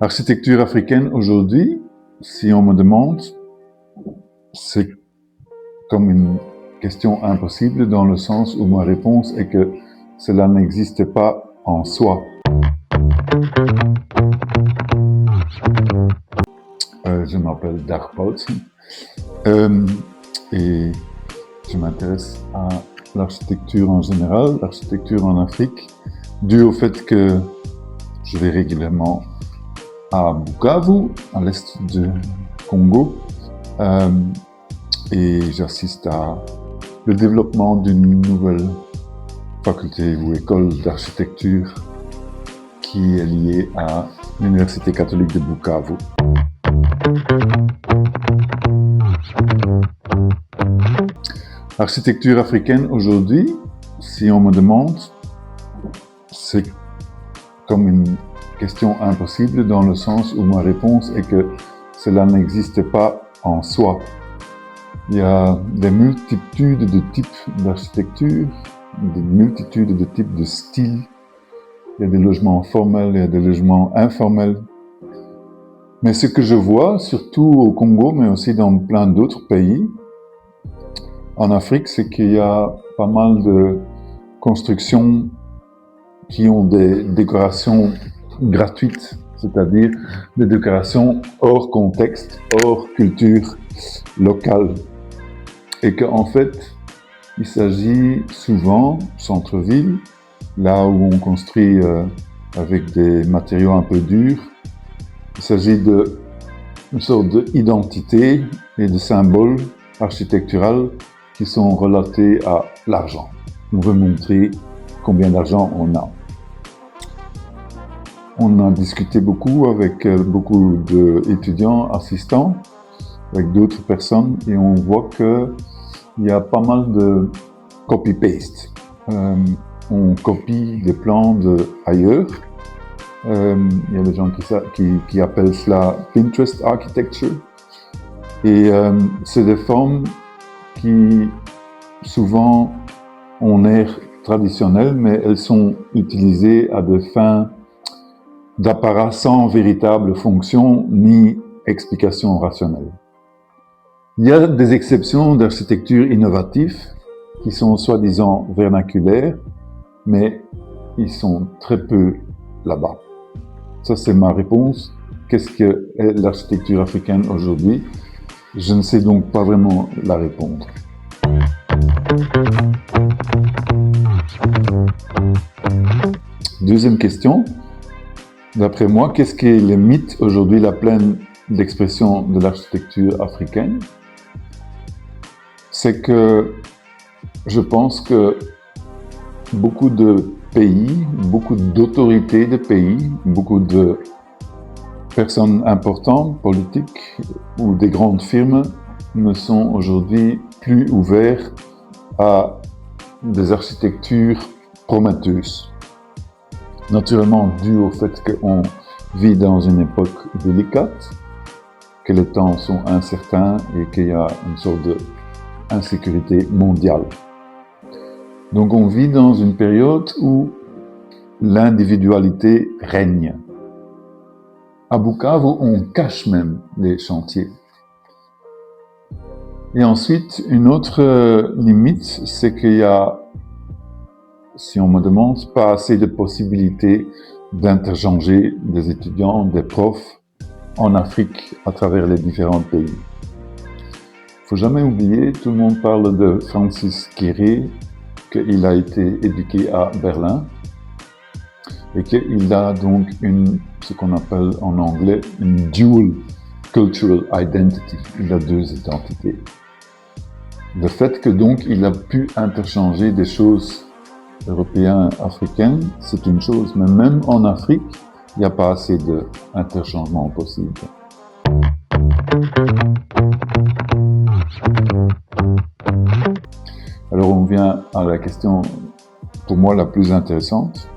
Architecture africaine aujourd'hui, si on me demande, c'est comme une question impossible dans le sens où ma réponse est que cela n'existe pas en soi. Je m'appelle Dag Poulsen et je m'intéresse à l'architecture en général, l'architecture en Afrique, dû au fait que je vais régulièrement à Bukavu, à l'est du Congo, et j'assiste à le développement d'une nouvelle faculté ou école d'architecture qui est liée à l'Université catholique de Bukavu. L'architecture africaine aujourd'hui, si on me demande, c'est comme une question impossible dans le sens où ma réponse est que cela n'existe pas en soi. Il y a des multitudes de types d'architecture, des multitudes de types de styles. Il y a des logements formels, il y a des logements informels. Mais ce que je vois, surtout au Congo, mais aussi dans plein d'autres pays, en Afrique, c'est qu'il y a pas mal de constructions qui ont des décorations gratuites, c'est-à-dire des décorations hors contexte, hors culture locale. Et qu'en fait, il s'agit souvent, centre-ville, là où on construit avec des matériaux un peu durs, il s'agit d'une sorte d'identité et de symboles architecturaux qui sont relatés à l'argent. On veut montrer combien d'argent on a. On a discuté beaucoup avec beaucoup d'étudiants, assistants, avec d'autres personnes, et on voit qu'il y a pas mal de copy-paste. On copie des plans ailleurs. Il y a des gens qui appellent cela Pinterest Architecture. Et c'est des formes qui souvent ont l'air traditionnelles, mais elles sont utilisées à des fins d'apparat sans véritable fonction ni explication rationnelle. Il y a des exceptions d'architecture innovative qui sont soi-disant vernaculaires, mais ils sont très peu là-bas. Ça, c'est ma réponse. Qu'est-ce que est l'architecture africaine aujourd'hui? Je ne sais donc pas vraiment la répondre. Deuxième question. D'après moi, qu'est-ce qui est le mythe aujourd'hui, la pleine d'expression de l'architecture africaine? C'est que je pense que beaucoup de pays, beaucoup d'autorités de pays, beaucoup de personnes importantes, politiques ou des grandes firmes ne sont aujourd'hui plus ouverts à des architectures prometteuses. Naturellement, dû au fait qu'on vit dans une époque délicate, que les temps sont incertains et qu'il y a une sorte d'insécurité mondiale. Donc on vit dans une période où l'individualité règne. À Bukavu, on cache même les chantiers. Et ensuite, une autre limite, c'est qu'il y a, si on me demande, pas assez de possibilités d'interchanger des étudiants, des profs en Afrique à travers les différents pays. Il ne faut jamais oublier, tout le monde parle de Francis Kéré, qu'il a été éduqué à Berlin et qu'il a donc ce qu'on appelle en anglais une dual cultural identity. Il a deux identités. Le fait que donc il a pu interchanger des choses européennes, africaines, c'est une chose, mais même en Afrique, il n'y a pas assez d'interchangement possible. Alors on vient à la question, pour moi, la plus intéressante.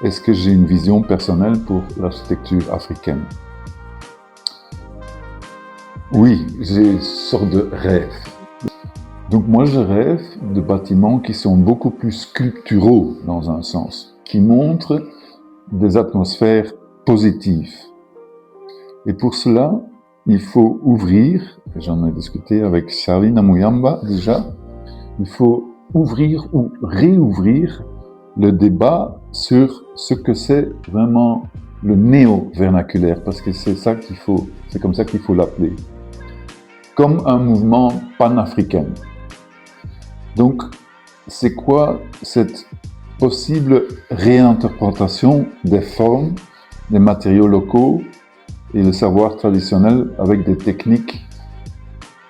Est-ce que j'ai une vision personnelle pour l'architecture africaine? Oui, j'ai une sorte de rêve. Donc moi, je rêve de bâtiments qui sont beaucoup plus sculpturaux dans un sens, qui montrent des atmosphères positives, Et pour cela, il faut ouvrir, j'en ai discuté avec Charlie Namuyamba déjà, il faut ouvrir ou réouvrir le débat sur ce que c'est vraiment le néo-vernaculaire, parce que c'est comme ça qu'il faut l'appeler, comme un mouvement panafricain. Donc, c'est quoi cette possible réinterprétation des formes, des matériaux locaux et le savoir traditionnel avec des techniques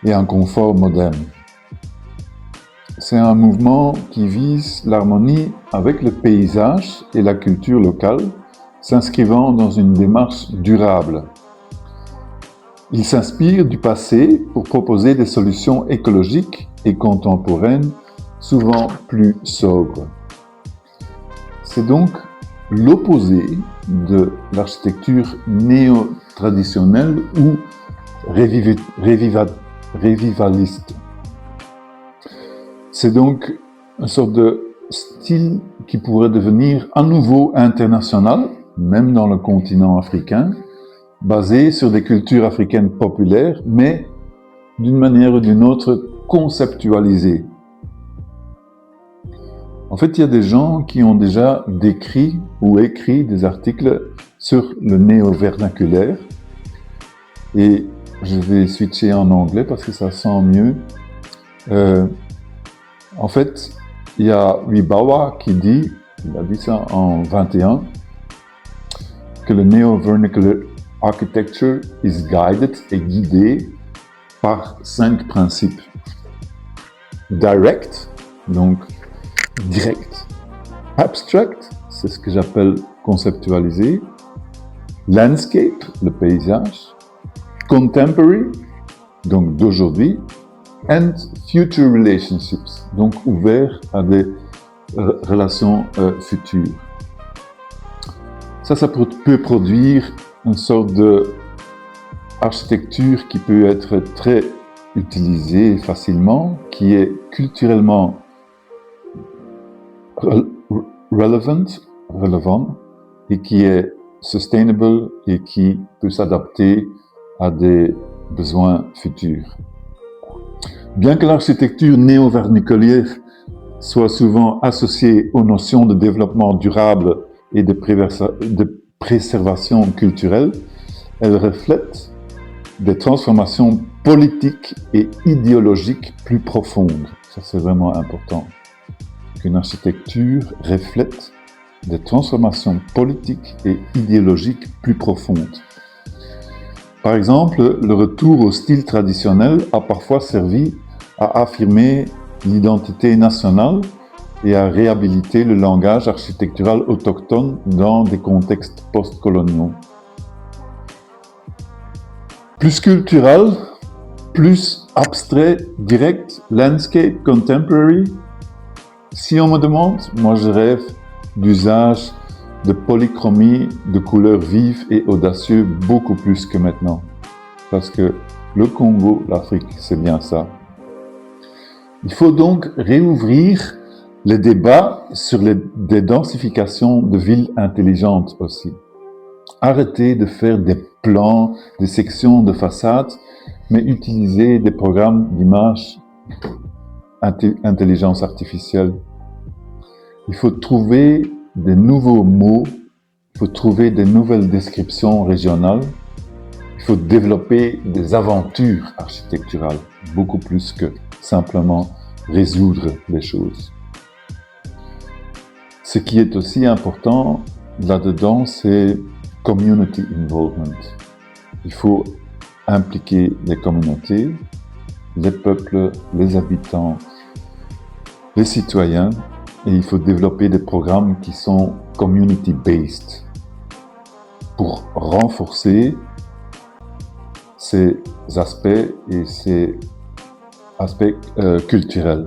et un confort moderne? C'est un mouvement qui vise l'harmonie avec le paysage et la culture locale, s'inscrivant dans une démarche durable. Il s'inspire du passé pour proposer des solutions écologiques et contemporaines, souvent plus sobres. C'est donc l'opposé de l'architecture néo-traditionnelle ou révivaliste. C'est donc une sorte de style qui pourrait devenir à nouveau international, même dans le continent africain, basé sur des cultures africaines populaires, mais d'une manière ou d'une autre conceptualisées. En fait, il y a des gens qui ont déjà décrit ou écrit des articles sur le néo-vernaculaire, et je vais switcher en anglais parce que ça sent mieux. En fait, il y a Wibawa qui dit, il a dit ça en 21, que le neo-vernacular architecture is guided et guidé par 5 principes. Direct, donc direct. Abstract, c'est ce que j'appelle conceptualisé. Landscape, le paysage. Contemporary, donc d'aujourd'hui. And future relationships, donc ouvert à des relations futures. Ça peut produire une sorte d'architecture qui peut être très utilisée facilement, qui est culturellement relevant et qui est sustainable et qui peut s'adapter à des besoins futurs. Bien que l'architecture néo-vernaculaire soit souvent associée aux notions de développement durable et de préservation culturelle, elle reflète des transformations politiques et idéologiques plus profondes. Ça, c'est vraiment important. Qu'une architecture reflète des transformations politiques et idéologiques plus profondes. Par exemple, le retour au style traditionnel a parfois servi à affirmer l'identité nationale et à réhabiliter le langage architectural autochtone dans des contextes post-coloniaux. Plus culturel, plus abstrait, direct, landscape, contemporary. Si on me demande, moi je rêve d'usage de polychromie, de couleurs vives et audacieux beaucoup plus que maintenant. Parce que le Congo, l'Afrique, c'est bien ça. Il faut donc réouvrir les débats sur des densifications de villes intelligentes aussi. Arrêter de faire des plans, des sections de façades, mais utiliser des programmes d'image intelligence artificielle. Il faut trouver des nouveaux mots, il faut trouver des nouvelles descriptions régionales, il faut développer des aventures architecturales, beaucoup plus que simplement résoudre les choses. Ce qui est aussi important là-dedans, c'est community involvement. Il faut impliquer les communautés, les peuples, les habitants, les citoyens, et il faut développer des programmes qui sont community-based pour renforcer ces aspects et ces aspects culturels.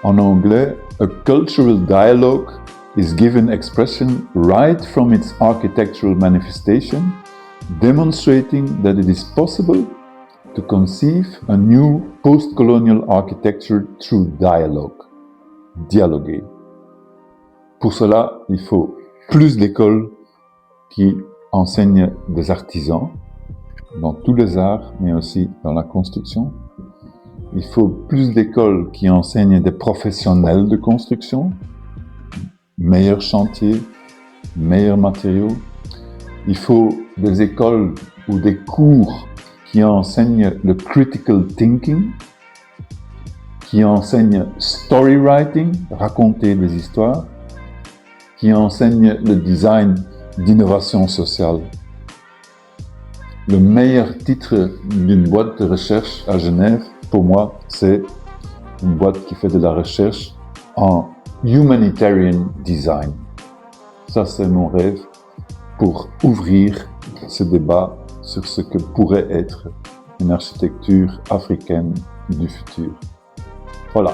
En anglais, a cultural dialogue is given expression right from its architectural manifestation, demonstrating that it is possible to conceive a new post-colonial architecture through dialogue. Dialoguer. Pour cela, il faut plus d'écoles qui enseigne des artisans dans tous les arts, mais aussi dans la construction. Il faut plus d'écoles qui enseignent des professionnels de construction, meilleurs chantiers, meilleurs matériaux. Il faut des écoles ou des cours qui enseignent le critical thinking, qui enseignent story writing, raconter des histoires, qui enseignent le design d'innovation sociale. Le meilleur titre d'une boîte de recherche à Genève, pour moi, c'est une boîte qui fait de la recherche en humanitarian design. Ça, c'est mon rêve pour ouvrir ce débat sur ce que pourrait être une architecture africaine du futur. Voilà.